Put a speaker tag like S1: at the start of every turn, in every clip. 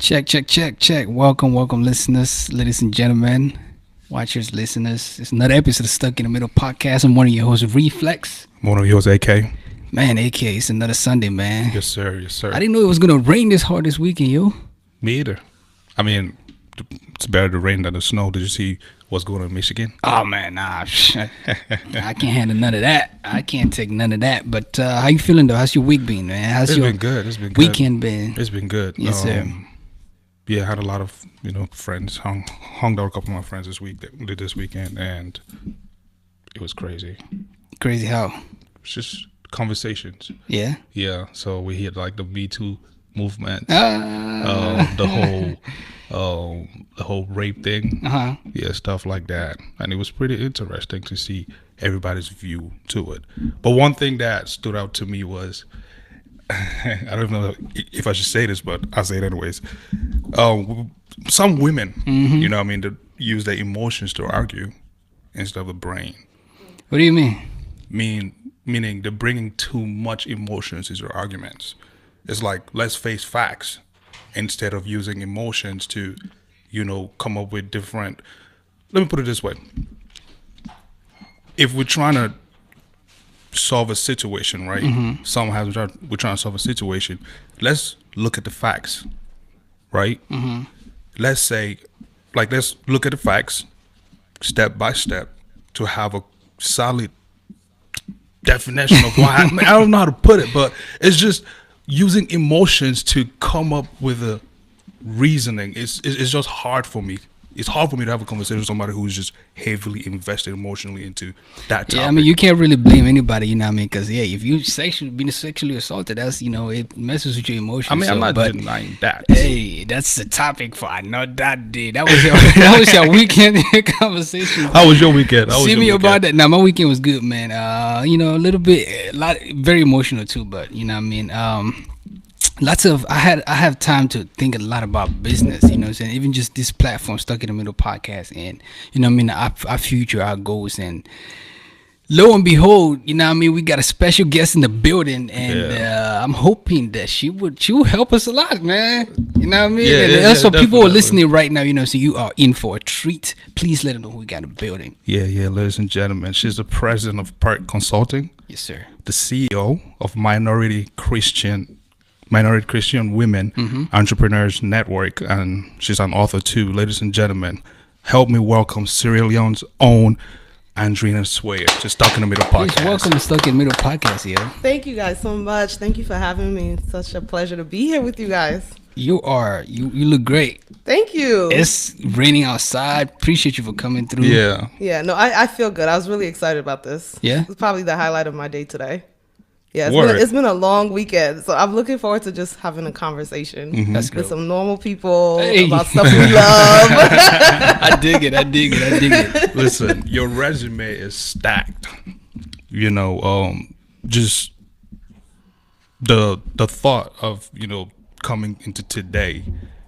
S1: Check, check, check, check. Welcome, listeners, ladies and gentlemen, watchers, listeners. It's another episode of Stuck in the Middle podcast. I'm one of your hosts, Reflex.
S2: One of yours, AK.
S1: Man, AK, it's another Sunday, man.
S2: Yes, sir. Yes, sir.
S1: I didn't know it was going to rain this hard this weekend, yo.
S2: Me either. I mean, it's better to rain than the snow. Did you see what's going on in Michigan?
S1: Oh, man, nah. I can't handle none of that. I can't take none of that. But how you feeling, though? How's your week been, man?
S2: It's been good. It's been good.
S1: Weekend been?
S2: It's been good.
S1: Yes, sir.
S2: Yeah, I had a lot of, friends. Hung out a couple of my friends this weekend, and it was crazy.
S1: Crazy how?
S2: It's just conversations.
S1: Yeah?
S2: Yeah, so we hit like the Me Too movement,
S1: the
S2: the whole rape thing, yeah, stuff like that, and it was pretty interesting to see everybody's view to it. But one thing that stood out to me was, I don't know if I should say this, but I'll say it anyways. Some women, that use their emotions to argue instead of the brain.
S1: What do you mean?
S2: Meaning they're bringing too much emotions into their arguments. It's like, let's face facts instead of using emotions to, come up with different. Let me put it this way. If we're trying to solve a situation, right? Mm-hmm. We're trying to solve a situation. Let's look at the facts, right? Mm-hmm. Let's look at the facts step by step to have a solid definition of why. I don't know how to put it, but it's just using emotions to come up with a reasoning. It's just hard for me. It's hard for me to have a conversation with somebody who's just heavily invested emotionally into that topic.
S1: Yeah, I mean, you can't really blame anybody, you know what I mean? Because, if you being sexually assaulted, that's, it messes with your emotions.
S2: I mean, I'm not denying that.
S1: Hey, that's the topic for another day. That was your weekend conversation.
S2: How was your weekend?
S1: See me about that. Now, my weekend was good, man. Very emotional too, but, you know what I mean? I have time to think a lot about business, you know what I'm saying? Even just this platform, Stuck in the Middle podcast, and, our future, our goals, and lo and behold, we got a special guest in the building, and I'm hoping that she will help us a lot, man. You know what I mean?
S2: Yeah,
S1: and also, people are listening right now, so you are in for a treat. Please let them know who we got in the building.
S2: Yeah, ladies and gentlemen, she's the president of P.E.R.K Consulting.
S1: Yes, sir.
S2: The CEO of Minority Christian Women Entrepreneurs Network, and she's an author too. Ladies and gentlemen, help me welcome Sierra Leone's own Andrea Sawyer to Stuck in the Middle podcast.
S1: Please welcome to Stuck in the Middle podcast, yo.
S3: Thank you guys so much. Thank you for having me. It's such a pleasure to be here with you guys.
S1: You look great.
S3: Thank you.
S1: It's raining outside. Appreciate you for coming through.
S3: Yeah, no, I feel good. I was really excited about this.
S1: Yeah?
S3: It's probably the highlight of my day today. Yeah, it's been a long weekend, so I'm looking forward to just having a conversation with some normal people about stuff we love.
S1: I dig it.
S2: Listen, your resume is stacked. Just the thought of coming into today,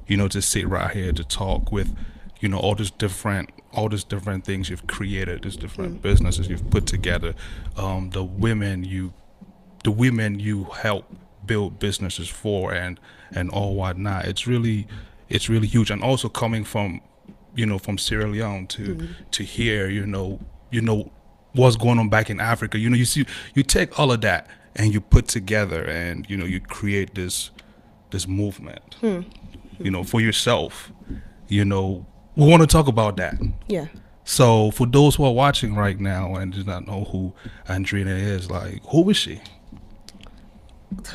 S2: to sit right here to talk with all these different things you've created, these different businesses you've put together, the women you help build businesses for and all whatnot. It's really huge. And also coming from from Sierra Leone to here, what's going on back in Africa. You take all of that and you put together and you create this movement for yourself. We want to talk about that.
S3: Yeah.
S2: So for those who are watching right now and do not know who Andrena is, like, who is she?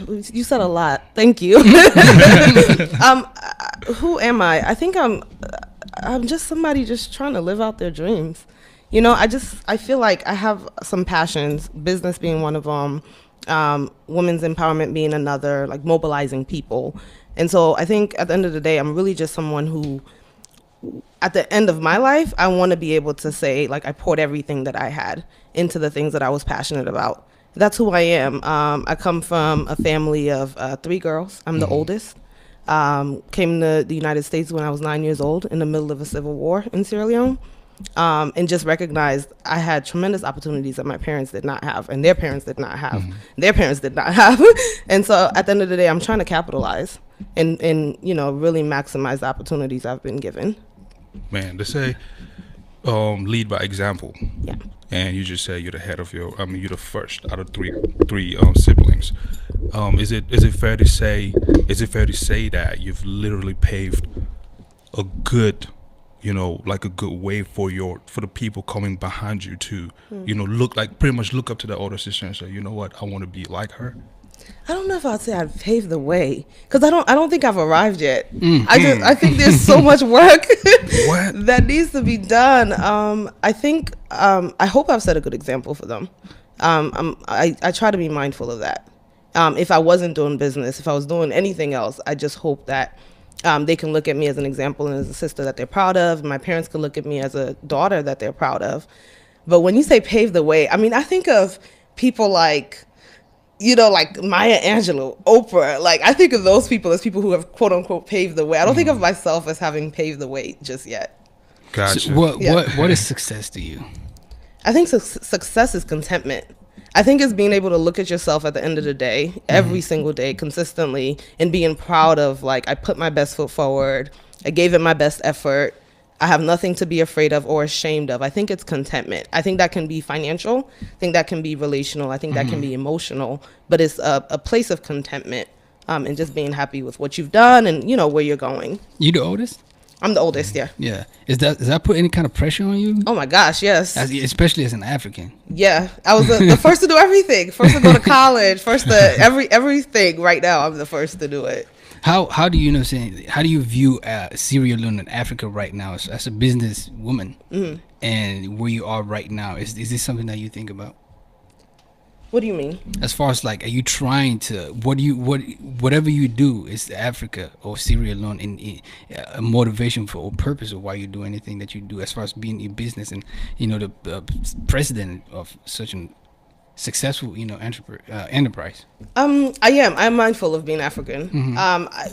S3: You said a lot. Thank you. Who am I? I think I'm just somebody just trying to live out their dreams. I feel like I have some passions, business being one of them, women's empowerment being another, like mobilizing people. And so I think at the end of the day, I'm really just someone who, at the end of my life, I want to be able to say, like, I poured everything that I had into the things that I was passionate about. That's who I am. I come from a family of 3 girls. I'm the oldest. Came to the United States when I was 9 years old in the middle of a civil war in Sierra Leone. and just recognized I had tremendous opportunities that my parents did not have, and their parents did not have, their parents did not have. And so at the end of the day, I'm trying to capitalize and you know, really maximize the opportunities I've been given.
S2: Man, they say lead by example.
S3: Yeah.
S2: And you just say you're the head of your, you're the first out of three siblings. Is it fair to say that you've literally paved a good, you know, like a good way for the people coming behind you to, you know, pretty much look up to the older sister and say, you know what, I want to be like her?
S3: I don't know if I'd say I've paved the way, because I don't think I've arrived yet. I think there's so much work that needs to be done. I think I hope I've set a good example for them. I try to be mindful of that. If I wasn't doing business, if I was doing anything else, I just hope that they can look at me as an example and as a sister that they're proud of. My parents can look at me as a daughter that they're proud of. But when you say pave the way, I mean, I think of people like, you know, like Maya Angelou, Oprah. Like, I think of those people as people who have, quote unquote, paved the way. I don't think of myself as having paved the way just yet.
S2: Gotcha.
S1: So what is success to you?
S3: I think success is contentment. I think it's being able to look at yourself at the end of the day, every single day, consistently, and being proud of, like, I put my best foot forward. I gave it my best effort. I have nothing to be afraid of or ashamed of. I think it's contentment. I think that can be financial. I think that can be relational. I think that can be emotional. But it's a place of contentment and just being happy with what you've done and, you know, where you're going.
S1: You the oldest?
S3: I'm the oldest, yeah.
S1: Yeah. Does that put any kind of pressure on you?
S3: Oh, my gosh, yes.
S1: Especially as an African.
S3: Yeah. I was the first to do everything. First to go to college. First to everything. Right now, I'm the first to do it.
S1: How do you know? How do you view Sierra Leone in Africa right now as a business woman, and where you are right now? Is this something that you think about?
S3: What do you mean?
S1: As far as, like, are you trying to whatever you do is Africa or Sierra Leone in a motivation for or purpose of why you do anything that you do, as far as being in business and, you know, the president of such an successful, you know, enterprise?
S3: I'm mindful of being African.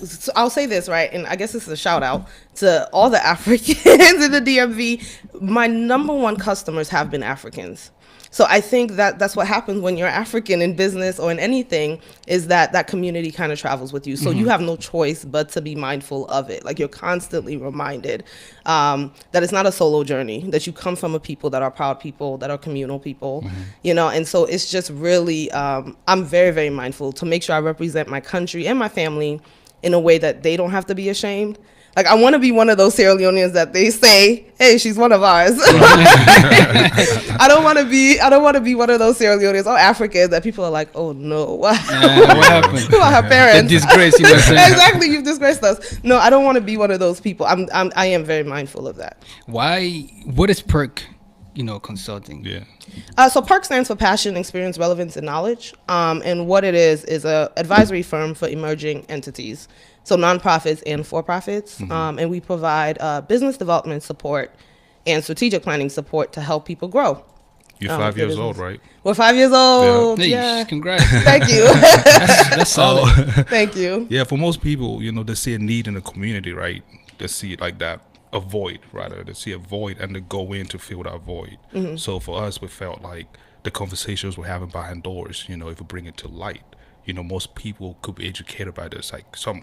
S3: So I'll say this, right, and I guess this is a shout out to all the Africans in the DMV. My number one customers have been Africans. So I think that's what happens when you're African in business or in anything, is that community kind of travels with you. So you have no choice but to be mindful of it. Like, you're constantly reminded that it's not a solo journey, that you come from a people that are proud people, that are communal people, you know. And so it's just really, I'm very, very mindful to make sure I represent my country and my family in a way that they don't have to be ashamed. Like, I want to be one of those Sierra Leoneans that they say, hey, she's one of ours. I don't want to be one of those Sierra Leoneans or Africans that people are like, oh no, what happened? Who are her parents?
S1: The disgrace, you know what I'm saying?
S3: Exactly, you've disgraced us. No, I don't want to be one of those people. I am very mindful of that.
S1: Why? What is P.E.R.K, you know, consulting?
S2: Yeah.
S3: So P.E.R.K stands for Passion, Experience, Relevance, and Knowledge. And what it is a advisory firm for emerging entities. So nonprofits and for-profits, and we provide business development support and strategic planning support to help people grow.
S2: You're 5 years old, right?
S3: We're 5 years old.
S1: Yeah. Congrats.
S3: Thank you.
S1: That's solid.
S3: Thank you.
S2: Yeah, for most people, you know, they see a need in the community, right? They see it like that, a void, rather. They see a void and they go in to fill that void. So for us, we felt like the conversations we're having behind doors, you know, if we bring it to light, you know, most people could be educated by this. Like some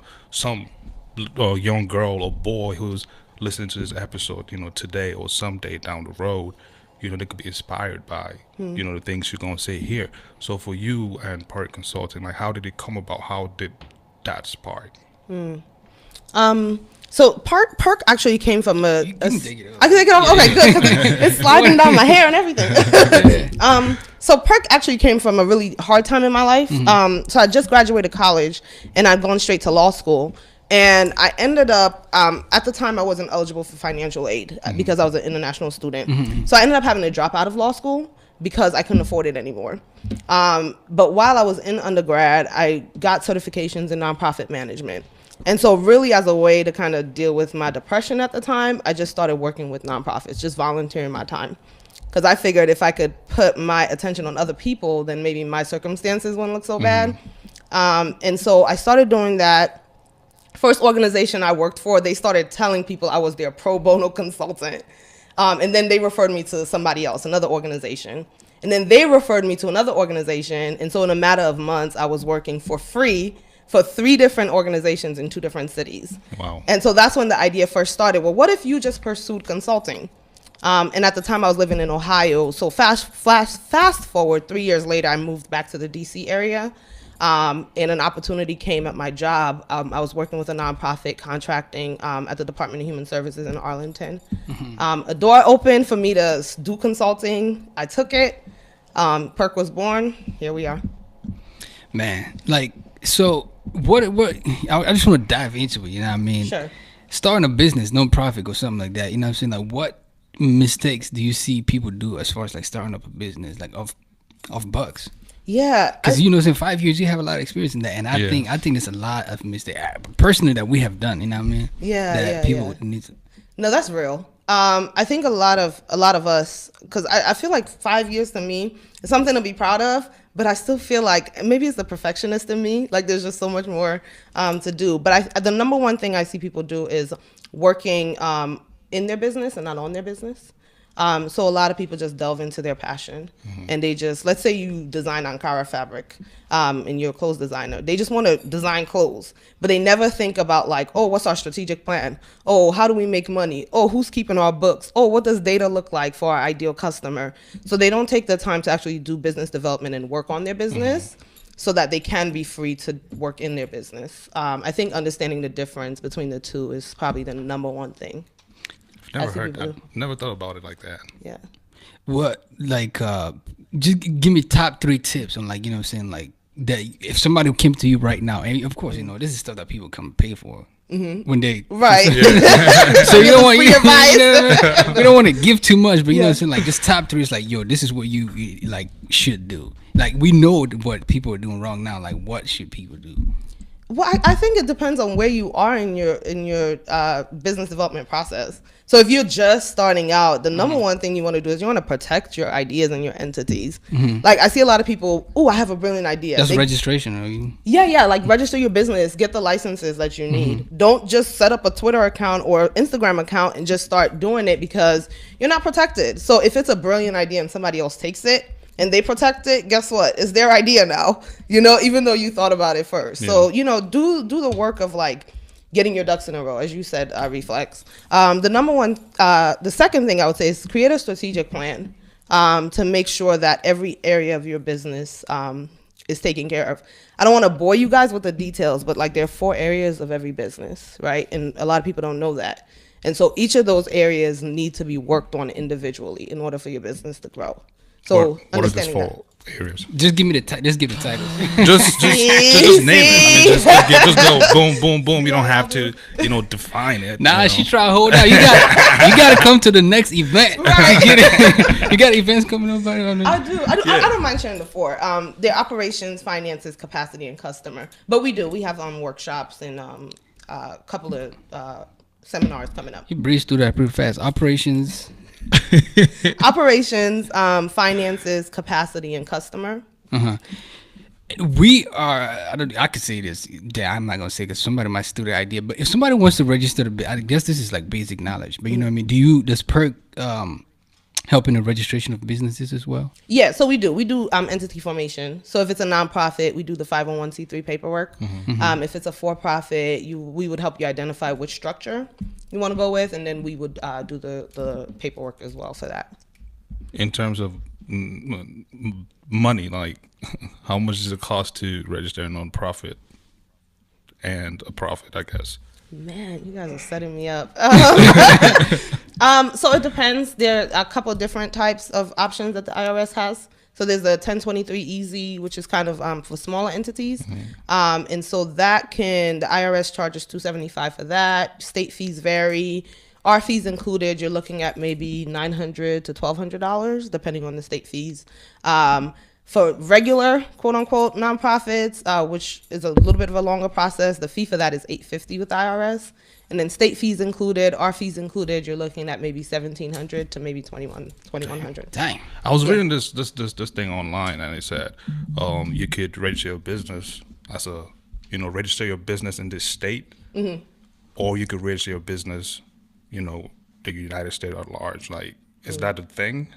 S2: young girl or boy who's listening to this episode, you know, today or someday down the road, you know, they could be inspired by, you know, the things you're going to say here. So for you and P.E.R.K Consulting, like, how did it come about? How did that spark?
S3: So P.E.R.K actually came from
S1: You can take it off.
S3: I can take it off? Okay, good. 'Cause it's sliding down my hair and everything. So P.E.R.K actually came from a really hard time in my life. So I just graduated college and I'd gone straight to law school. And I ended up, at the time I wasn't eligible for financial aid because I was an international student. So I ended up having to drop out of law school because I couldn't afford it anymore. But while I was in undergrad, I got certifications in nonprofit management. And so really, as a way to kind of deal with my depression at the time, I just started working with nonprofits, just volunteering my time. Because I figured if I could put my attention on other people, then maybe my circumstances wouldn't look so bad. And so I started doing that. First organization I worked for, they started telling people I was their pro bono consultant. And then they referred me to somebody else, another organization. And then they referred me to another organization. And so in a matter of months, I was working for free for 3 different organizations in 2 different cities.
S2: Wow.
S3: And so that's when the idea first started. Well, what if you just pursued consulting? And at the time I was living in Ohio. So fast forward 3 years later, I moved back to the DC area. And an opportunity came at my job. I was working with a nonprofit contracting at the Department of Human Services in Arlington. A door opened for me to do consulting. I took it. P.E.R.K was born. Here we are.
S1: Man, like, so what I just want to dive into it, you know what I mean?
S3: Sure.
S1: Starting a business, non-profit or something like that, you know what I'm saying? Like, what mistakes do you see people do as far as like starting up a business, like off bucks?
S3: Yeah.
S1: Because you know, in 5 years you have a lot of experience in that, and I think there's a lot of mistakes personally that we have done, you know what I mean? That people need to.
S3: No, that's real. I think a lot of us, because I feel like 5 years to me is something to be proud of, but I still feel like maybe it's the perfectionist in me. Like there's just so much more to do. But the number one thing I see people do is working in their business and not on their business. So a lot of people just delve into their passion, and they just, let's say you design Ankara fabric, and you're a clothes designer. They just want to design clothes, but they never think about like, oh, what's our strategic plan? Oh, how do we make money? Oh, who's keeping our books? Oh, what does data look like for our ideal customer? So they don't take the time to actually do business development and work on their business so that they can be free to work in their business. I think understanding the difference between the two is probably the number one thing.
S2: Never heard that. Never thought about it like that.
S3: Yeah.
S1: What, like, just give me top 3 tips on, like, you know what I'm saying, like, that if somebody came to you right now, and of course, you know, this is stuff that people come pay for when they
S3: Right.
S1: So you don't want
S3: Free advice.
S1: we don't want to give too much, but you know what I'm saying, like, just top 3 is like, yo, this is what you like should do. Like, we know what people are doing wrong now. Like, what should people do?
S3: Well, I think it depends on where you are in your business development process. So if you're just starting out, the number one thing you want to do is you want to protect your ideas and your entities. Like I see a lot of people, oh, I have a brilliant idea.
S1: That's registration, are you?
S3: Yeah, like register your business, get the licenses that you need. Don't just set up a Twitter account or Instagram account and just start doing it because you're not protected. So if it's a brilliant idea and somebody else takes it, and they protect it, guess what? It's their idea now, you know, even though you thought about it first. Yeah. So, you know, do the work of like getting your ducks in a row, as you said, Reflex. The second thing I would say is create a strategic plan to make sure that every area of your business is taken care of. I don't want to bore you guys with the details, but like there are 4 areas of every business, right? And a lot of people don't know that. And so each of those areas need to be worked on individually in order for your business to grow. So
S2: what are these 4 areas?
S1: Just give me the just give the title.
S2: just name it. I mean, just go boom, boom, boom. You don't have to, you know, define it.
S1: Nah,
S2: you know?
S1: she try to hold out. You got to come to the next event. Right. You got events coming up.
S3: I do. I don't mind sharing the 4. They're operations, finances, capacity, and customer. But we have workshops and a couple of seminars coming up.
S1: You breeze through that pretty fast. Operations,
S3: finances, capacity, and customer.
S1: We are. I could say this. Yeah, I'm not gonna say because somebody might steal the idea. But if somebody wants to register, I guess this is like basic knowledge. But you know what I mean. Does P.E.R.K help in the registration of businesses as well?
S3: Yeah, so we do entity formation. So if it's a nonprofit, we do the 501c3 paperwork. If it's a for-profit, we would help you identify which structure you want to go with, and then we would do the paperwork as well for that.
S2: In terms of money, like how much does it cost to register a nonprofit and a profit, I guess?
S3: Man, you guys are setting me up. So it depends. There are a couple of different types of options that the IRS has. So there's the 1023 Easy, which is kind of for smaller entities. And so the IRS charges $275 for that. State fees vary. Our fees included, you're looking at maybe $900 to $1,200, depending on the state fees. For regular, quote unquote, nonprofits, which is a little bit of a longer process, the fee for that is $850 with the IRS. And then state fees included, our fees included, you're looking at maybe $1,700 to maybe $2,100.
S1: Dang.
S2: I was reading this thing online, and it said you could register your business as register your business in this state, or you could register your business, the United States at large? Like, is that a thing?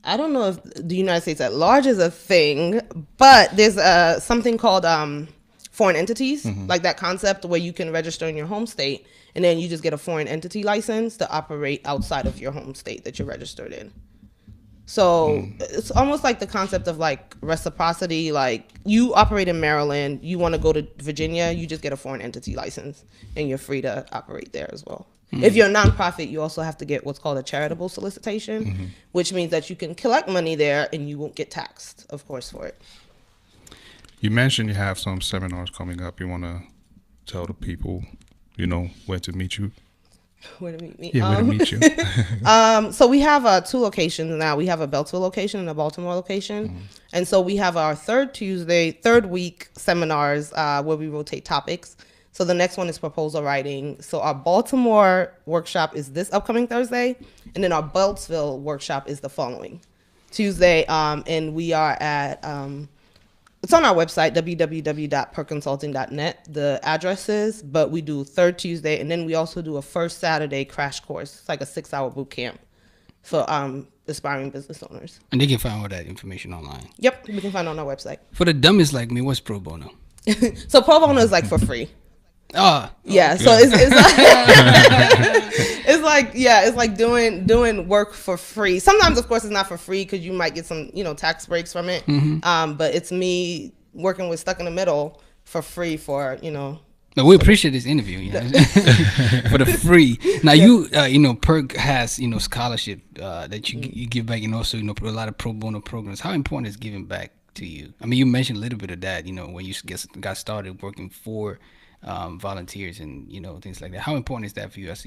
S3: I don't know if the United States at large is a thing, but there's something called foreign entities, like that concept where you can register in your home state and then you just get a foreign entity license to operate outside of your home state that you're registered in. So it's almost like the concept of like reciprocity. Like you operate in Maryland, you want to go to Virginia, you just get a foreign entity license and you're free to operate there as well. If you're a nonprofit, you also have to get what's called a charitable solicitation, which means that you can collect money there and you won't get taxed, of course, for it.
S2: You mentioned you have some seminars coming up. You want to tell the people, where to meet you?
S3: Where to meet me?
S2: Yeah, where to meet you.
S3: So we have 2 locations now. We have a Beltsville location and a Baltimore location. And so we have our third week seminars where we rotate topics. So the next one is proposal writing. So our Baltimore workshop is this upcoming Thursday, and then our Beltsville workshop is the following Tuesday. And we are at, it's on our website, www.p.E.R.K Consulting.net, the addresses, but we do third Tuesday, and then we also do a first Saturday crash course. It's like a 6-hour boot camp for aspiring business owners.
S1: And they can find all that information online.
S3: Yep, we can find it on our website.
S1: For the dummies like me, what's pro bono?
S3: So pro bono is like for free.
S1: Oh,
S3: yeah. So it's like, it's like doing work for free. Sometimes, of course, it's not for free because you might get some, tax breaks from it. But it's me working with Stuck in the Middle for free for,
S1: But we appreciate this interview, for the free. Now P.E.R.K has scholarship that you give back, and also a lot of pro bono programs. How important is giving back to you? I mean, you mentioned a little bit of that, when you got started working for volunteers and things like that. How important is that for you? As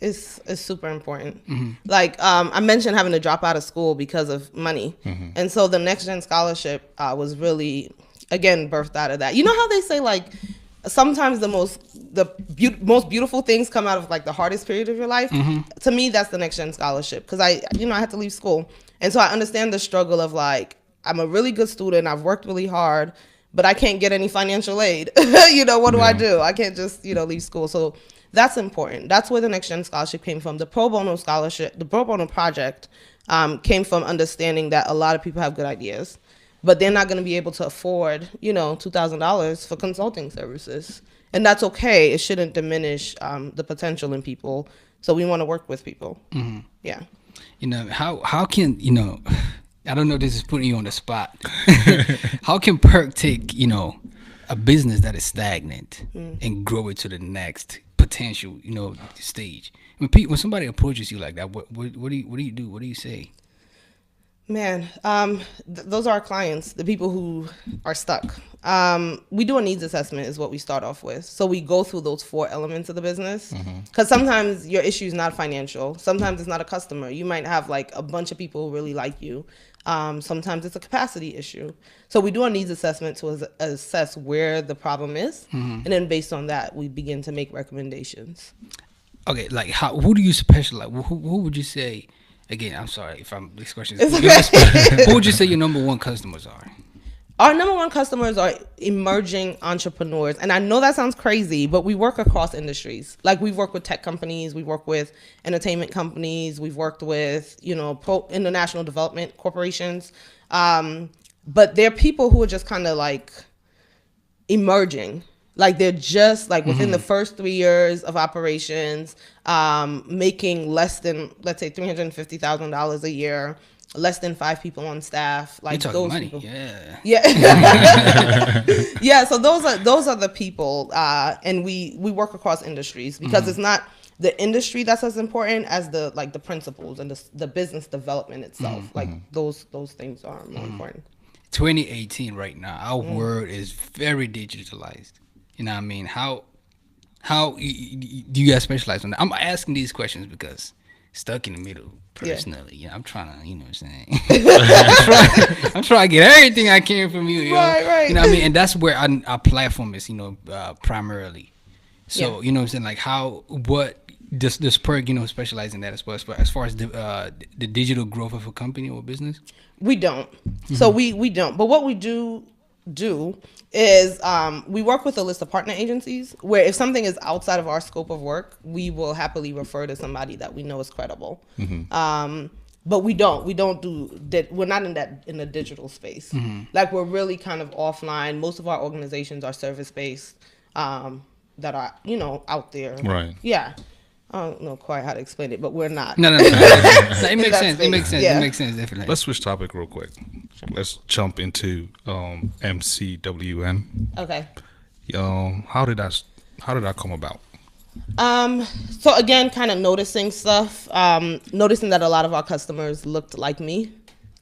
S3: it's super important. Like I mentioned, having to drop out of school because of money, and so the Next Gen Scholarship was really again birthed out of that. You know how they say like sometimes the most beautiful things come out of like the hardest period of your life. To me, that's the Next Gen Scholarship because I had to leave school, and so I understand the struggle of like I'm a really good student, I've worked really hard, but I can't get any financial aid. What do I do? I can't just, leave school. So that's important. That's where the Next Gen Scholarship came from. The pro bono scholarship, the pro bono project came from understanding that a lot of people have good ideas, but they're not going to be able to afford, $2,000 for consulting services. And that's okay. It shouldn't diminish the potential in people. So we want to work with people. Yeah.
S1: How can, I don't know if this is putting you on the spot. How can P.E.R.K take, a business that is stagnant and grow it to the next potential, stage? When somebody approaches you like that, what do you do? What do you say?
S3: Man, those are our clients, the people who are stuck. We do a needs assessment is what we start off with. So we go through those 4 elements of the business because sometimes your issue is not financial. Sometimes it's not a customer. You might have like a bunch of people who really like you. Sometimes it's a capacity issue. So we do a needs assessment to assess where the problem is. And then based on that, we begin to make recommendations.
S1: Okay, like who do you specialize? Who would you say? Again, I'm sorry if this question is.
S3: Okay.
S1: Who would you say your number 1 customers are?
S3: Our number 1 customers are emerging entrepreneurs. And I know that sounds crazy, but we work across industries. Like we've worked with tech companies, we work with entertainment companies, we've worked with, international development corporations. But they're people who are just kind of like emerging. Like they're just like within the first 3 years of operations, making less than, let's say, $350,000 a year, less than 5 people on staff. Like
S1: you're talking
S3: those
S1: money.
S3: people.
S1: Yeah.
S3: Yeah. So those are the people, and we work across industries because it's not the industry that's as important as the principles and the business development itself. Like those things are more important.
S1: 2018 right now, our world is very digitalized. You know what I mean? How do you guys specialize on that? I'm asking these questions because Stuck in the Middle, personally, I'm trying to, what I'm saying? I'm trying to get everything I can from you.
S3: Right.
S1: You know what I mean? And that's where our platform is, primarily. So, what I'm saying? Like what does P.E.R.K, specialize in that as well as far as the digital growth of a company or business?
S3: We don't. So we don't. But what we do do is we work with a list of partner agencies where if something is outside of our scope of work, we will happily refer to somebody that we know is credible. But we don't do that. We're not in the digital space. Like we're really kind of offline. Most of our organizations are service based, that are, out there.
S2: Right.
S3: Yeah. I don't know quite how to explain it, but we're not.
S1: No. It makes sense. It makes sense.
S3: Yeah.
S1: It makes sense, definitely.
S2: Let's switch topic real quick. Let's jump into MCWN.
S3: Okay.
S2: How did that come about?
S3: So again, kind of noticing stuff, noticing that a lot of our customers looked like me.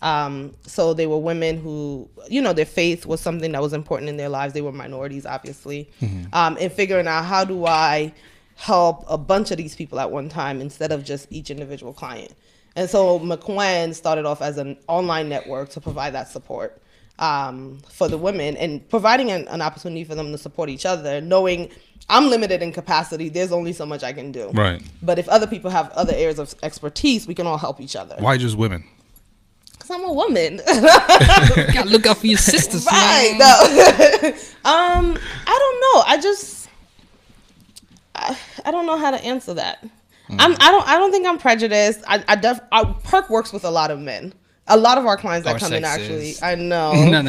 S3: So they were women who, their faith was something that was important in their lives. They were minorities, obviously. And figuring out, how do I help a bunch of these people at one time instead of just each individual client? And so McQueen started off as an online network to provide that support for the women, and providing an opportunity for them to support each other, knowing I'm limited in capacity. There's only so much I can do.
S2: Right.
S3: But if other people have other areas of expertise, we can all help each other.
S2: Why just women?
S3: Because I'm a woman.
S1: You gotta look out for your sisters.
S3: Right.
S1: Man.
S3: No. I don't know. I don't know how to answer that. I don't think I'm prejudiced. P.E.R.K works with a lot of men. A lot of our clients that come in actually. I know.
S1: No.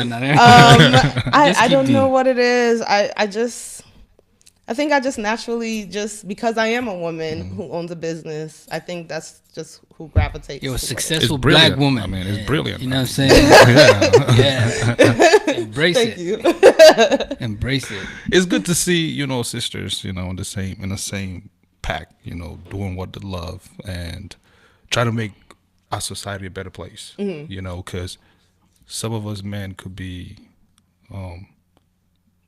S3: I don't know what it is. I think I just naturally, just because I am a woman who owns a business, I think that's just who gravitates.
S1: You're a
S3: to
S1: successful
S2: It's brilliant.
S1: black woman.
S2: I mean, it's brilliant.
S1: You know what I'm saying? Yeah. Embrace
S3: Thank
S1: it.
S3: you.
S1: Embrace it.
S2: It's good to see, sisters, in the same pack, doing what they love and try to make our society a better place. Because some of us men could be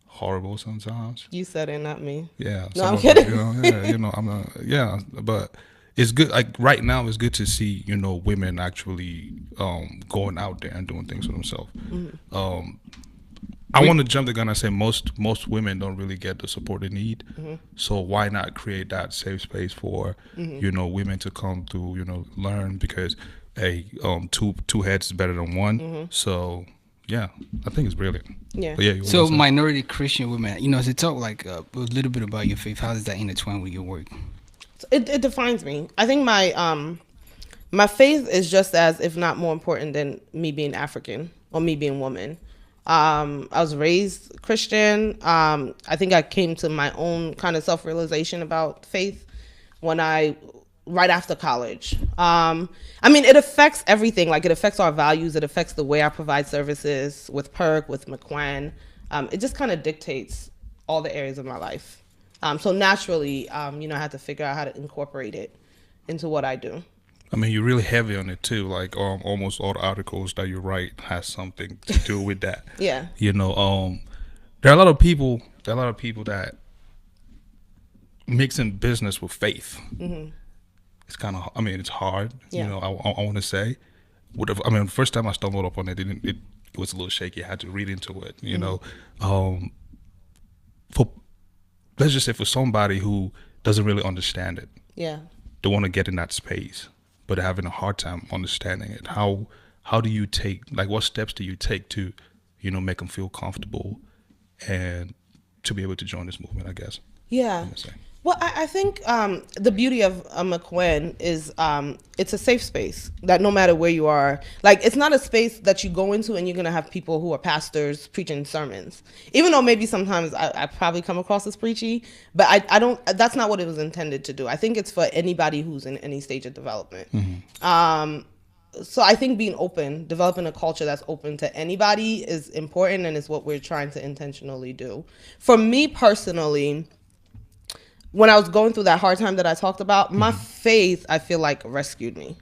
S2: horrible sometimes.
S3: You said it, not me.
S2: Yeah.
S3: No, I'm
S2: us,
S3: kidding.
S2: I'm not. Yeah, but it's good. Like right now, it's good to see women actually going out there and doing things for themselves. I want to jump the gun and say most women don't really get the support they need. So why not create that safe space for women to come to learn, because two heads is better than one. So yeah, I think it's brilliant.
S3: Yeah.
S2: But yeah.
S1: So minority Christian women, to talk like a little bit about your faith, how does that intertwine with your work?
S3: It defines me. I think my faith is just as, if not more important than me being African or me being woman. I was raised Christian. I think I came to my own kind of self-realization about faith right after college. It affects everything. Like, it affects our values. It affects the way I provide services with P.E.R.K, with McQueen. It just kind of dictates all the areas of my life. So naturally, I had to figure out how to incorporate it into what I do.
S2: I mean, you're really heavy on it too. Like almost all the articles that you write has something to do with that.
S3: Yeah.
S2: There are a lot of people. That mixing business with faith. It's kind of. It's hard.
S3: Yeah.
S2: I want to say. The first time I stumbled upon it, it was a little shaky. I had to read into it. Let's just say for somebody who doesn't really understand it.
S3: Yeah.
S2: They want to get in that space, but they're having a hard time understanding it. How do you take, what steps do you take to, make them feel comfortable and to be able to join this movement, I guess?
S3: Yeah. Well, I think the beauty of McQueen is it's a safe space that no matter where you are, it's not a space that you go into and you're going to have people who are pastors preaching sermons. Even though maybe sometimes I probably come across as preachy, but I don't, that's not what it was intended to do. I think it's for anybody who's in any stage of development. So I think being open, developing a culture that's open to anybody is important, and is what we're trying to intentionally do. For me personally, when I was going through that hard time that I talked about, my faith, I feel like, rescued me.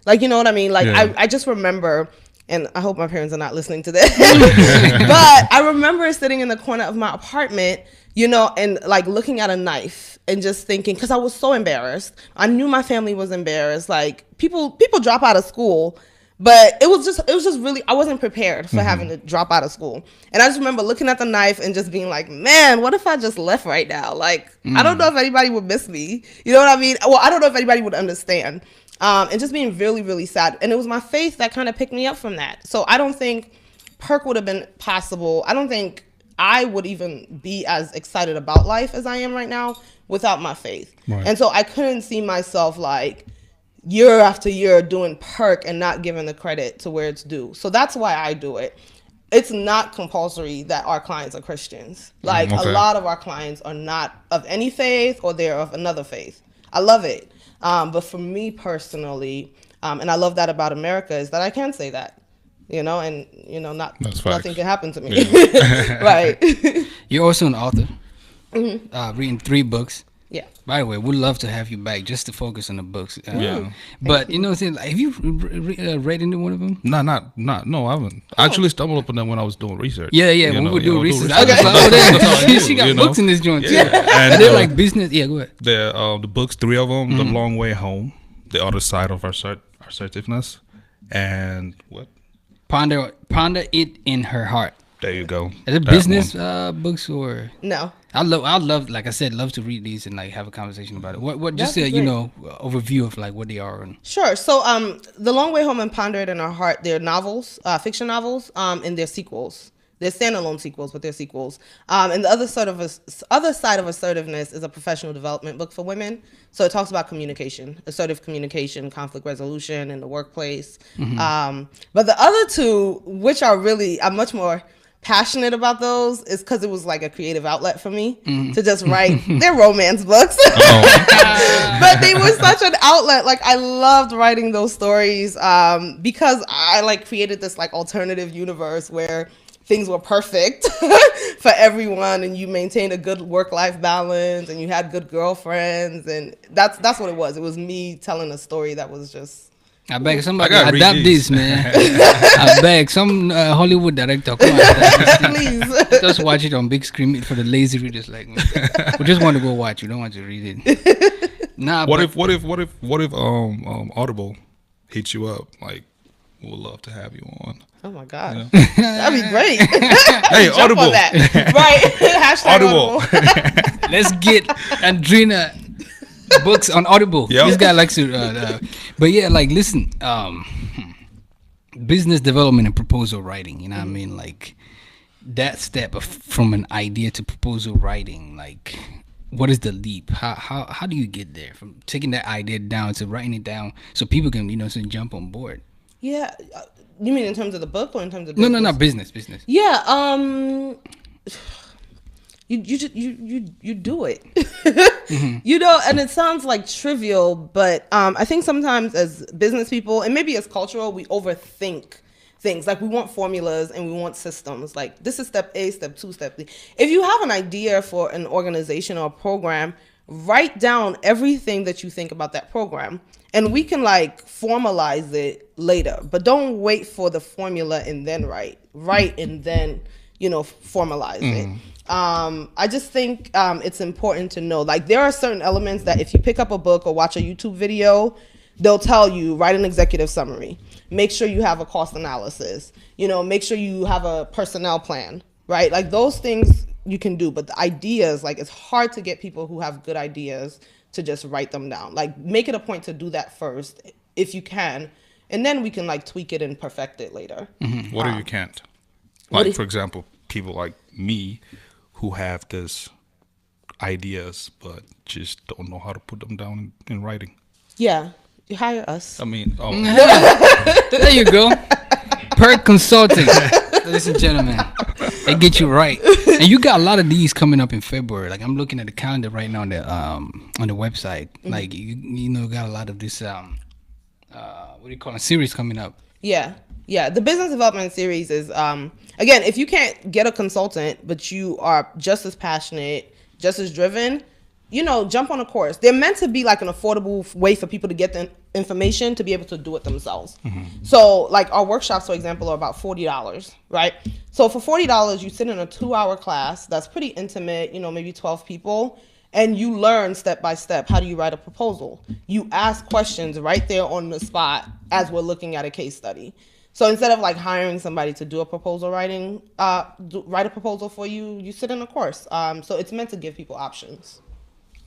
S3: You know what I mean? I just remember, and I hope my parents are not listening to this, but I remember sitting in the corner of my apartment, and looking at a knife and just thinking, because I was so embarrassed. I knew my family was embarrassed. People drop out of school. But it was just really, I wasn't prepared for having to drop out of school. And I just remember looking at the knife and just being like, man, what if I just left right now? I don't know if anybody would miss me. You know what I mean? Well, I don't know if anybody would understand. And just being really, really sad. And it was my faith that kind of picked me up from that. So I don't think Perk would have been possible, I don't think I would even be as excited about life as I am right now without my faith.
S2: Right.
S3: And so I couldn't see myself like year after year doing Perk and not giving the credit to where it's due. So that's why I do it. It's not compulsory that our clients are Christians. Like
S2: Okay.
S3: a lot of our clients are not of any faith or they're of another faith. I love it. But for me personally, and I love that about America, is that I can say that. And
S2: That's facts.
S3: nothing can happen to me. Right.
S1: You're also an author, reading 3 books.
S3: Yeah.
S1: By the way, we'd love to have you back just to focus on the books.
S2: Yeah.
S1: But what I'm saying, like, have you read any one of them?
S2: No, I haven't. I actually stumbled upon them when I was doing research.
S1: Yeah,
S2: You
S1: when
S2: know,
S1: we
S2: you
S1: do
S2: know,
S1: research.
S2: do
S1: I was
S2: research.
S1: like,
S2: That's all I do,
S1: she got
S2: you know?
S1: books in this joint too.
S2: Yeah.
S1: And they're like business. Yeah, go ahead.
S2: The books, 3 of them: The Long Way Home, The Other Side of Assertiveness, and what?
S1: Ponder it in her heart.
S2: There you go.
S1: Is it
S2: That
S1: business
S2: one.
S1: books or?
S3: No.
S1: I love, like I said, love to read these and like have a conversation about it. What just
S3: That'd
S1: a
S3: be
S1: overview of like what they are and
S3: Sure. So, The Long Way Home and Ponder It in Our Heart, they're novels, fiction novels, and they're sequels. They're standalone sequels, but they're sequels. And the other side of assertiveness is a professional development book for women. So it talks about communication, assertive communication, conflict resolution in the workplace. But the other 2, which are really, I'm much more passionate about those, is because it was like a creative outlet for me to just write. They're romance books. But they were such an outlet. Like I loved writing those stories because I like created this like alternative universe where things were perfect for everyone and you maintained a good work-life balance and you had good girlfriends, and that's what it was. It was me telling a story that was just
S1: I beg somebody
S2: I gotta
S1: adapt
S2: read
S1: this,
S2: these.
S1: man. I beg some Hollywood director come on, adapt this thing.
S3: please.
S1: Just watch it on big screen for the lazy readers like me. We just want to go watch. We don't want to read it. Nah,
S2: What
S1: but
S2: if Audible hits you up? Like, we'll love to have you on.
S3: Oh my God.
S2: Yeah.
S3: That'd be great.
S2: Hey,
S3: Jump
S2: Audible.
S3: on that. Right. Hashtag
S2: Audible.
S3: Audible.
S1: let's get Andrena books on Audible.
S2: Yep.
S1: This guy likes to, but yeah, like listen, business development and proposal writing. You know what I mean? Like that step from an idea to proposal writing. Like, what is the leap? How do you get there from taking that idea down to writing it down so people can jump on board?
S3: Yeah. You mean in terms of the book or in terms of
S1: No, business.
S3: Yeah, you do it. And it sounds like trivial, but I think sometimes as business people, and maybe as cultural, we overthink things. Like we want formulas and we want systems. Like this is step A, step 2, step 3. If you have an idea for an organization or a program, write down everything that you think about that program. And we can like formalize it later, but don't wait for the formula and then write and then, formalize it. I just think it's important to know, like there are certain elements that if you pick up a book or watch a YouTube video, they'll tell you, write an executive summary. Make sure you have a cost analysis, make sure you have a personnel plan, right? Like those things you can do, but the ideas, like it's hard to get people who have good ideas to just write them down. Like make it a point to do that first if you can, and then we can like tweak it and perfect it later.
S2: What if you can't?
S3: What
S2: Like
S3: if-
S2: for example, people like me who have this ideas but just don't know how to put them down in writing.
S3: Yeah, you hire us.
S2: I mean,
S1: There you go. P.E.R.K Consulting, ladies and gentlemen, they get you right. And you got a lot of these coming up in February. Like I'm looking at the calendar right now on the website. Like you got a lot of this what do you call it, series coming up.
S3: Yeah. The business development series is, again, if you can't get a consultant, but you are just as passionate, just as driven, jump on a course. They're meant to be like an affordable way for people to get the information to be able to do it themselves. So like our workshops, for example, are about $40, right? So for $40, you sit in a 2-hour class that's pretty intimate, maybe 12 people. And you learn step by step, how do you write a proposal? You ask questions right there on the spot as we're looking at a case study. So instead of like hiring somebody to do a proposal writing, write a proposal for you, you sit in a course. So it's meant to give people options.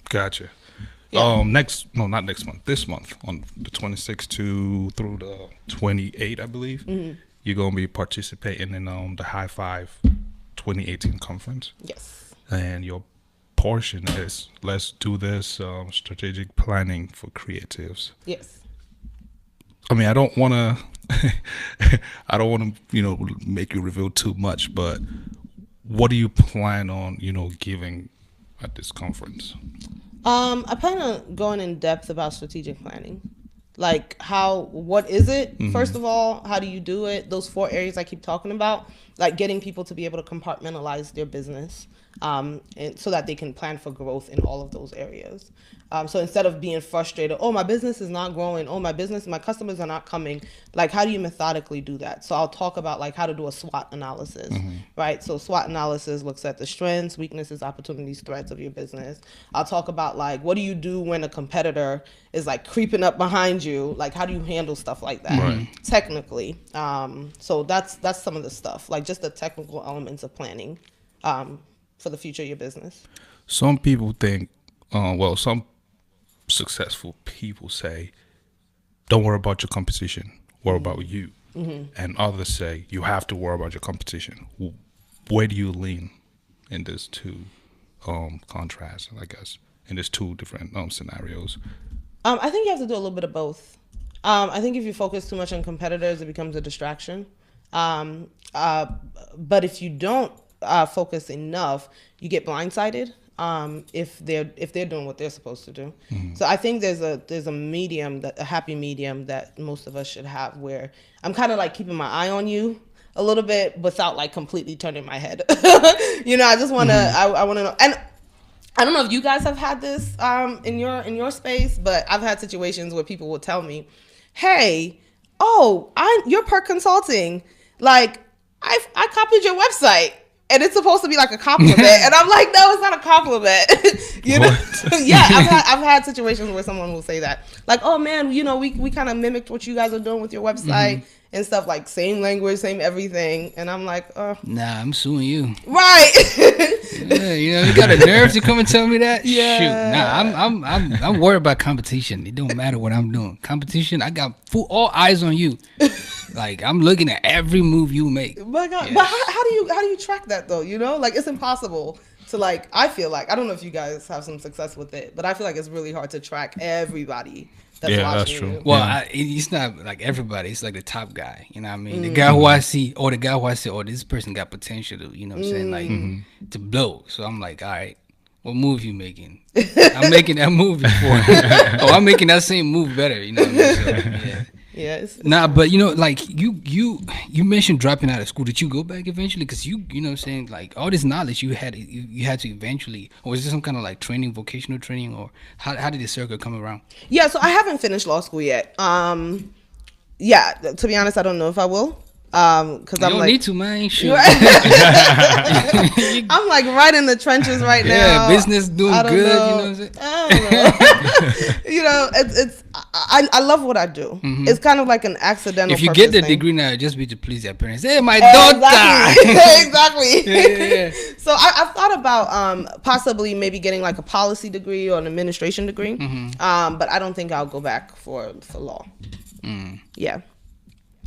S2: gotcha.
S3: Yeah.
S2: Not next month. This month on the 26th through the 28th, I believe. you're gonna be participating in the High Five 2018 conference,
S3: Yes.
S2: and your portion is let's do this strategic planning for creatives.
S3: Yes.
S2: I mean, I don't want to, I don't want to, make you reveal too much, but what do you plan on, giving at this conference?
S3: I plan on going in depth about strategic planning. Like what is it? First of all, how do you do it? Those 4 areas I keep talking about, like getting people to be able to compartmentalize their business, and so that they can plan for growth in all of those areas. So instead of being frustrated, oh, my business is not growing, oh, my customers are not coming, like how do you methodically do that? So I'll talk about like how to do a SWOT analysis, right? So SWOT analysis looks at the strengths, weaknesses, opportunities, threats of your business. I'll talk about like what do you do when a competitor is like creeping up behind you, like how do you handle stuff like that technically? So that's some of the stuff, like just the technical elements of planning for the future of your business.
S2: Some people think, some successful people say, don't worry about your competition, worry about you. And others say, you have to worry about your competition. Where do you lean in these two contrasts, I guess, in these two different scenarios?
S3: I think you have to do a little bit of both. I think if you focus too much on competitors, it becomes a distraction. But if you don't focus enough, you get blindsided if they're doing what they're supposed to do. So I think there's a medium, a happy medium that most of us should have, where I'm kind of like keeping my eye on you a little bit without like completely turning my head. I just want to I want to know. And I don't know if you guys have had this in your space, but I've had situations where people will tell me, "Hey, you're P.E.R.K Consulting. Like, I copied your website, and it's supposed to be like a compliment." And I'm like, "No, it's not a compliment." Yeah, I've had situations where someone will say that, like, "Oh man, we kind of mimicked what you guys are doing with your website." And stuff, like same language, same everything, and I'm like,
S1: nah, I'm suing you.
S3: Right.
S1: Yeah, you got a nerve to come and tell me that?
S3: Yeah.
S1: Shoot, nah, I'm worried about competition. It don't matter what I'm doing. Competition, I got all eyes on you. Like I'm looking at every move you make.
S3: My God, yes. But how do you track that though? Like it's impossible to like. I feel like I don't know if you guys have some success with it, but I feel like it's really hard to track everybody.
S2: That's true.
S3: You.
S1: Well, it's not like everybody. It's like the top guy. You know what I mean? The guy who I see, or the guy who I say, this person got potential to, you know what I'm saying, like to blow. So I'm like, all right, what move you making? I'm making that movie for. I'm making that same move better. You know what I mean? So, yeah.
S3: Yes.
S1: Nah, but like you mentioned dropping out of school. Did you go back eventually? Because you know what I'm saying, like all this knowledge you had to eventually, or was there some kind of like training, vocational training, or how did the circle come around?
S3: Yeah, so I haven't finished law school yet. Yeah, to be honest, I don't know if I will. Because I'm
S1: don't
S3: like,
S1: need to, man. Sure.
S3: I'm like right in the trenches right now.
S1: Yeah, business doing good. You know what I'm saying?
S3: I don't know. It's I love what I do. It's kind of like an accidental.
S1: If you get the degree now, just be to please your parents. Hey, my daughter.
S3: Exactly.
S1: Yeah.
S3: So I've thought about possibly maybe getting like a policy degree or an administration degree. But I don't think I'll go back for law. Yeah.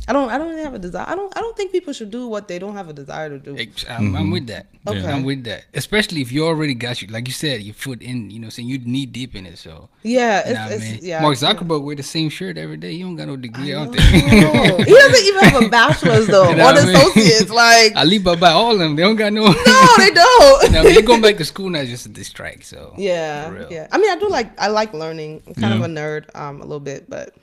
S3: I don't really have a desire. I don't think people should do what they don't have a desire to do.
S1: I'm with that.
S3: Okay.
S1: I'm with that. Especially if you already got like you said, your foot in, saying you knee deep in it. So
S3: yeah,
S1: Mark Zuckerberg wear the same shirt every day. You don't got no degree out there.
S3: He doesn't even have a bachelor's though, or an associate's. Like
S1: Alibaba, all of them, they don't got no.
S3: No, they don't.
S1: They're going back to school now just to distract. So
S3: yeah. I mean, I like learning. I'm kind of a nerd, a little bit, but.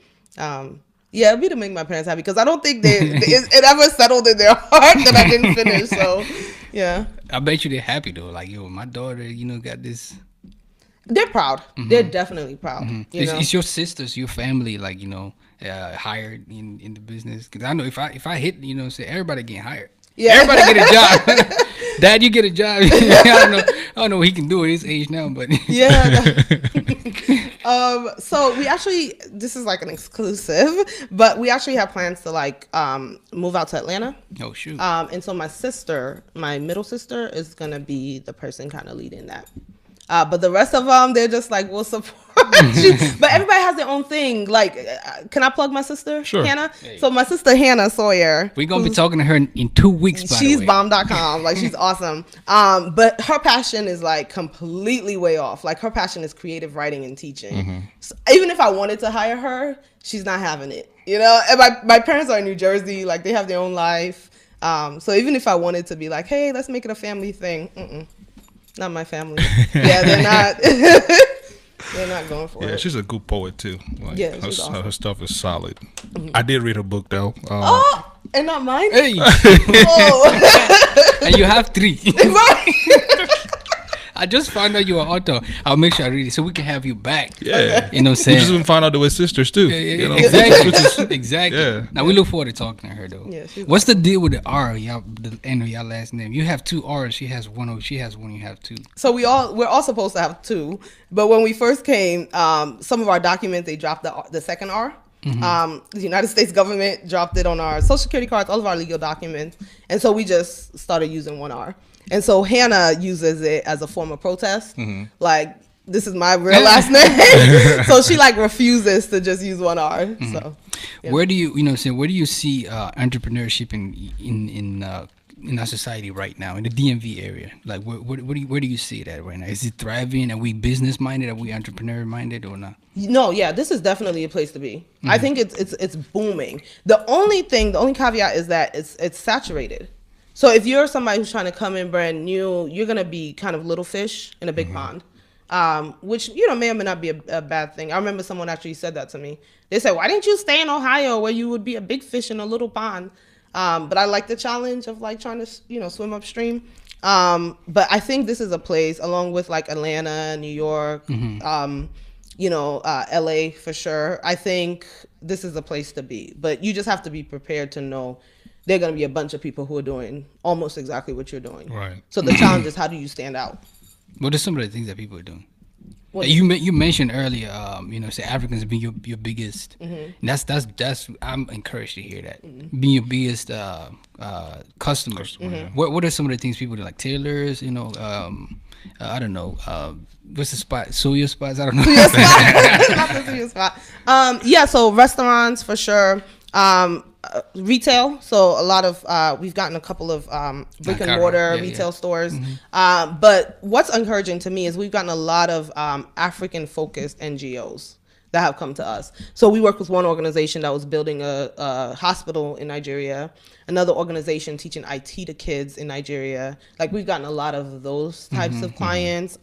S3: Yeah, it'd be to make my parents happy because I don't think it ever settled in their heart that I didn't finish. So, yeah.
S1: I bet you they're happy though. Like, my daughter, got this.
S3: They're proud. They're definitely proud.
S1: It's your sisters, your family, like hired in the business. Because I know if I hit, say everybody getting hired. Yeah, everybody get a job. Dad, you get a job. I don't know what he can do at his age now, but
S3: yeah. So we actually, this is like an exclusive, but we actually have plans to like move out to Atlanta.
S1: Oh shoot.
S3: And so my middle sister is gonna be the person kind of leading that. But the rest of them, they're just like, we'll support you. But everybody has their own thing. Like, can I plug my sister,
S2: Sure.
S3: Hannah? So my sister, Andrea Sawyer.
S1: We're going to be talking to her in 2 weeks, by the
S3: She's
S1: way.
S3: bomb.com. Like, she's awesome. But her passion is like completely way off. Like, her passion is creative writing and teaching. So even if I wanted to hire her, she's not having it. You know, and my parents are in New Jersey. Like, they have their own life. So even if I wanted to be like, hey, let's make it a family thing. Not my family. Yeah, they're not. They're not going for it.
S2: Yeah, she's a good poet too. Like,
S3: Yeah, she's awesome.
S2: her stuff is solid. I did read her book though.
S3: Oh, and not mine?
S1: Hey,
S3: Oh.
S1: and you have 3.
S3: Right.
S1: I just found out you're an author. I'll make sure I read it so we can have you back.
S2: Yeah,
S1: You know what I'm
S2: we
S1: saying?
S2: just even found out they were sisters too. You know?
S1: Exactly. Exactly.
S2: Yeah.
S1: Now we look forward to talking to her though.
S3: Yeah, she's
S1: What's the deal with the R? Y'all, the end of y'all last name. You have 2 R's. She has one. She has one. You have 2.
S3: So we're all supposed to have 2, but when we first came, some of our documents they dropped the second R. The United States government dropped it on our social security cards, all of our legal documents, and so we just started using 1 R. And so Hannah uses it as a form of protest, like this is my real last name. So she like refuses to just use 1 R. So yeah.
S1: Where do you know what I'm saying? Where do you see entrepreneurship in our society right now in the DMV area? Like where do you see it at right now? Is it thriving? Are we business minded? Are we entrepreneur minded or not?
S3: No, yeah, this is definitely a place to be. I think it's booming. The only caveat is that it's saturated. So if you're somebody who's trying to come in brand new, you're gonna be kind of little fish in a big pond, which may or may not be a bad thing. I remember someone actually said that to me. They said, "Why didn't you stay in Ohio where you would be a big fish in a little pond?" But I like the challenge of like trying to swim upstream. But I think this is a place, along with like Atlanta, New York, LA for sure. I think this is a place to be. But you just have to be prepared to know there are going to be a bunch of people who are doing almost exactly what you're doing.
S2: Right.
S3: So the challenge is, how do you stand out?
S1: What are some of the things that people are doing?
S3: What-
S1: You mentioned earlier, say Africans being your biggest. And that's I'm encouraged to hear that being your biggest customers. What are some of the things people do, like tailors? I don't know. What's the spot? Sawyer spots? I don't know.
S3: Not the sweet spot. So restaurants for sure. Retail. So a lot of we've gotten a couple of brick and mortar retail stores. But what's encouraging to me is we've gotten a lot of African focused NGOs that have come to us. So we work with one organization that was building a hospital in Nigeria, another organization teaching IT to kids in Nigeria. Like we've gotten a lot of those types of clients.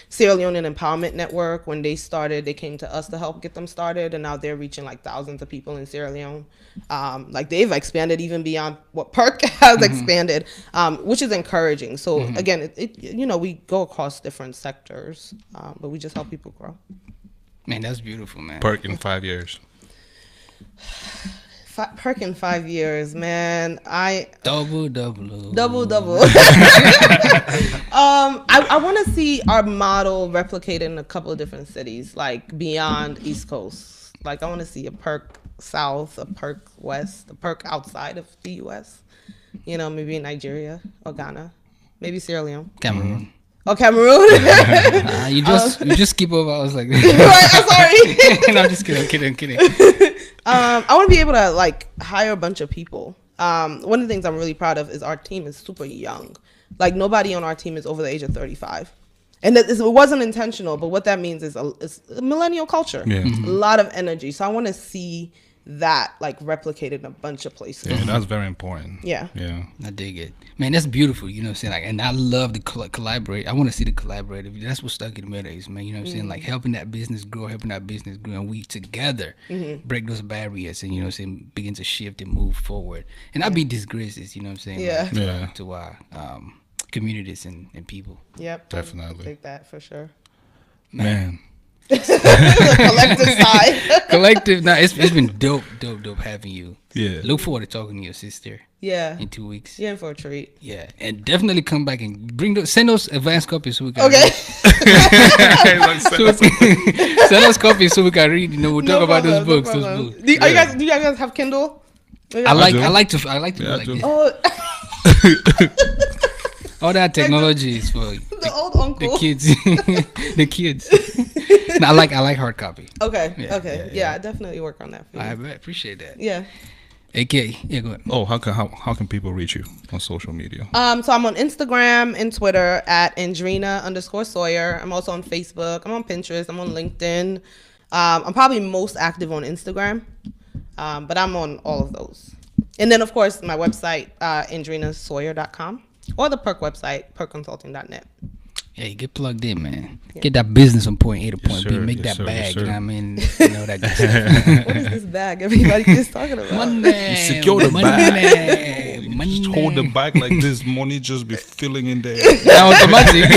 S3: Sierra Leone Empowerment Network, when they started, they came to us to help get them started, and now they're reaching like thousands of people in Sierra Leone. Like they've expanded even beyond what P.E.R.K has expanded, which is encouraging. So again, we go across different sectors, but we just help people grow.
S1: Man, that's beautiful, man.
S2: P.E.R.K in 5 years.
S3: P.E.R.K in 5 years, man.
S1: Double.
S3: I want to see our model replicated in a couple of different cities, like beyond East Coast. Like I want to see a P.E.R.K South, a P.E.R.K West, a P.E.R.K outside of the U.S. Maybe in Nigeria or Ghana, maybe Sierra Leone,
S1: Cameroon.
S3: Oh, Cameroon.
S1: You just skip over. I was like,
S3: right, I'm sorry.
S1: No, I'm just kidding. I'm kidding.
S3: I want to be able to like hire a bunch of people. One of the things I'm really proud of is our team is super young. Like nobody on our team is over the age of 35. And it wasn't intentional, but what that means is it's a millennial culture.
S2: Yeah.
S3: A lot of energy. So I want to see that like replicated in a bunch of places.
S2: Yeah, that's very important.
S3: Yeah.
S1: I dig it, man. That's beautiful. You know what I'm saying? Like, and I love the collaborate. I want to see the collaborative. That's what stuck in the middle is, man. You know what I'm saying? Like helping that business grow, and we together break those barriers, and begin to shift and move forward. And I'd be disgraces. You know what I'm saying?
S3: Yeah.
S1: To our communities and people.
S3: Yep.
S2: Definitely.
S3: Take that for sure.
S2: Man.
S3: Collective side.
S1: Collective. Nah, it's been dope having you.
S2: Yeah.
S1: Look forward to talking to your sister.
S3: Yeah.
S1: In 2 weeks.
S3: You're in for a treat.
S1: Yeah, and definitely come back and send those advance copies so we can.
S3: Okay.
S1: Send us copies so we can read. We'll talk about those books.
S3: Do you guys have Kindle?
S1: I like to do like
S2: I do.
S1: this.
S3: Oh.
S1: All that technology is for the
S3: old uncle.
S1: The kids. The kids. No, I like hard copy.
S3: Okay.
S1: Yeah,
S3: Okay.
S1: yeah.
S3: I definitely work on that for you.
S1: I appreciate that.
S3: Yeah.
S1: AK, yeah, go ahead.
S2: Oh, how can people reach you on social media?
S3: So I'm on Instagram and Twitter at Andrena_Sawyer. I'm also on Facebook. I'm on Pinterest. I'm on LinkedIn. I'm probably most active on Instagram, but I'm on all of those. And then, of course, my website, AndrenaSawyer.com, or the P.E.R.K website, P.E.R.Consulting.net.
S1: Hey, get plugged in, man. Get that business from point A to point B.
S2: sir.
S1: Make
S2: Yes,
S1: that
S2: sir. Yes,
S1: bag.
S2: sir.
S1: You know what I mean? You know that good stuff.
S3: What is this bag everybody is talking about?
S1: Money.
S2: Secure the
S1: bag.
S2: Just hold the bag like this. Money just be filling in there.
S1: Not automatic.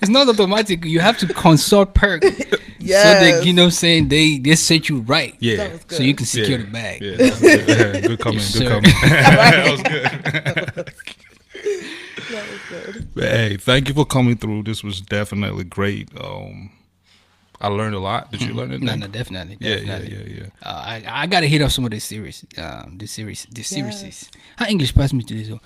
S1: It's not automatic. You have to consult P.E.R.K. So
S3: Yes.
S1: that, you know what I'm saying, they set you right.
S2: Yeah.
S3: That was good.
S1: So you can secure the bag.
S2: Yeah, that was good. Yeah, good comment.
S1: Yes,
S2: Good
S1: sir.
S2: comment. That was good.
S3: That was good.
S2: But hey, thank you for coming through. This was definitely great. I learned a lot. Did you learn anything?
S1: No, definitely.
S2: Yeah.
S1: I gotta hit up some of this series. This series. How English pass me to this? Oh.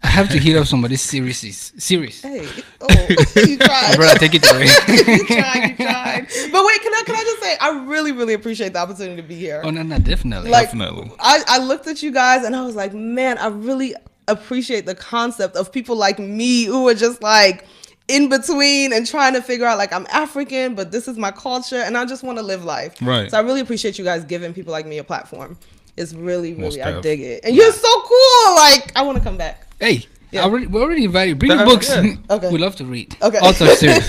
S1: I have to hit up some of this series.
S3: Hey, you tried.
S1: Bro, take it away.
S3: You tried. But wait, can I just say, I really appreciate the opportunity to be here.
S1: Oh no, definitely.
S3: Like,
S2: Definitely.
S3: I looked at you guys and I was like, man, I really appreciate the concept of people like me who are just like in between and trying to figure out, like, I'm African, but this is my culture and I just want to live life.
S2: Right.
S3: So I really appreciate you guys giving people like me a platform. It's really,
S2: Most
S3: I
S2: def.
S3: dig it. And you're so cool. Like, I want to come back.
S1: Hey,
S3: Yeah.
S1: we're already invited. Bring your books.
S2: Yeah.
S3: Okay.
S1: We love to read.
S3: Okay.
S1: Also serious.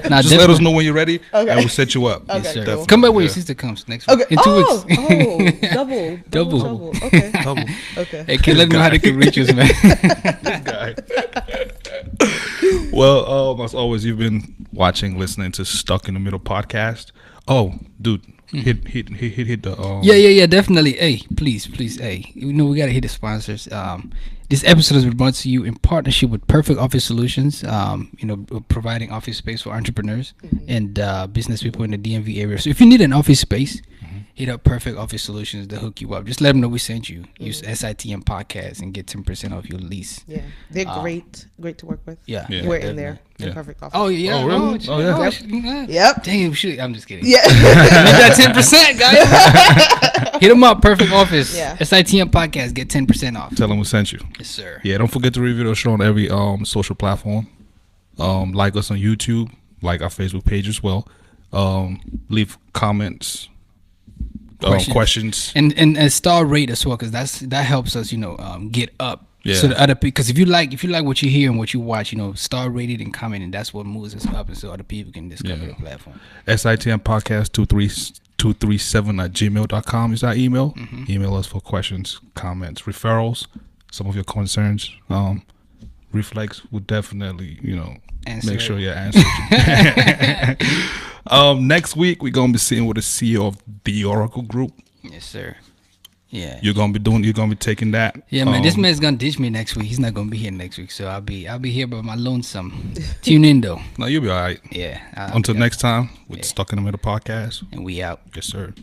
S1: Nah,
S2: Just let us know when you're ready,
S3: Okay.
S2: and we'll set you up.
S3: Okay,
S1: Yes, sir.
S3: cool.
S1: Come back when
S2: Yeah.
S1: your sister comes next week.
S3: Okay.
S1: In 2 weeks.
S3: Double. Okay.
S2: Double.
S3: Okay.
S1: Hey, can let me know how they can reach us, man.
S2: Guy. Well, as always, you've been watching, listening to Stuck in the Middle podcast. Oh, dude, hit the
S1: Yeah, definitely. Hey, please, hey, you know we gotta hit the sponsors. This episode has been brought to you in partnership with Perfect Office Solutions. You know, providing office space for entrepreneurs and business people in the DMV area. So if you need an office space, hit up Perfect Office Solutions to hook you up. Just let them know we sent you. Use SITM podcast and get 10% off your lease.
S3: Yeah. They're great to work with.
S1: Yeah.
S2: Yeah.
S3: We're in there.
S2: Yeah.
S3: Perfect office.
S1: Oh yeah.
S2: Oh, really?
S1: shit.
S2: Oh, yeah.
S1: Shit. Yeah.
S3: Yep.
S1: Damn, shit. I'm just kidding.
S3: Yeah.
S1: Need that 10%, guys. Hit them up, Perfect Office.
S3: Yeah.
S1: SITM podcast, get 10% off.
S2: Tell them we sent you.
S1: Yes, sir.
S2: Yeah, don't forget to review the show on every social platform. Like us on YouTube, like our Facebook page as well. Leave comments, questions.
S1: And star rate as well, because that helps us, you know, get up.
S2: Yeah.
S1: So the other people, because if you like what you hear and what you watch, you know, star rated and comment, and that's what moves us up, and so other people can discover the platform.
S2: SITM podcast 237 at gmail.com is our email. Email us for questions, comments, referrals, some of your concerns. Reflex would definitely, you know,
S1: Answer
S2: make
S1: it.
S2: sure you answer. Next week we're gonna be sitting with the CEO of the Oracle Group.
S1: Yes, sir. Yeah.
S2: You're gonna be taking that.
S1: Yeah, man. This man's gonna ditch me next week. He's not gonna be here next week, so I'll be here by my lonesome. Tune in though.
S2: No, you'll be all right.
S1: Yeah.
S2: Until next time, with Stuck in the Middle podcast.
S1: And we out.
S2: Yes, sir.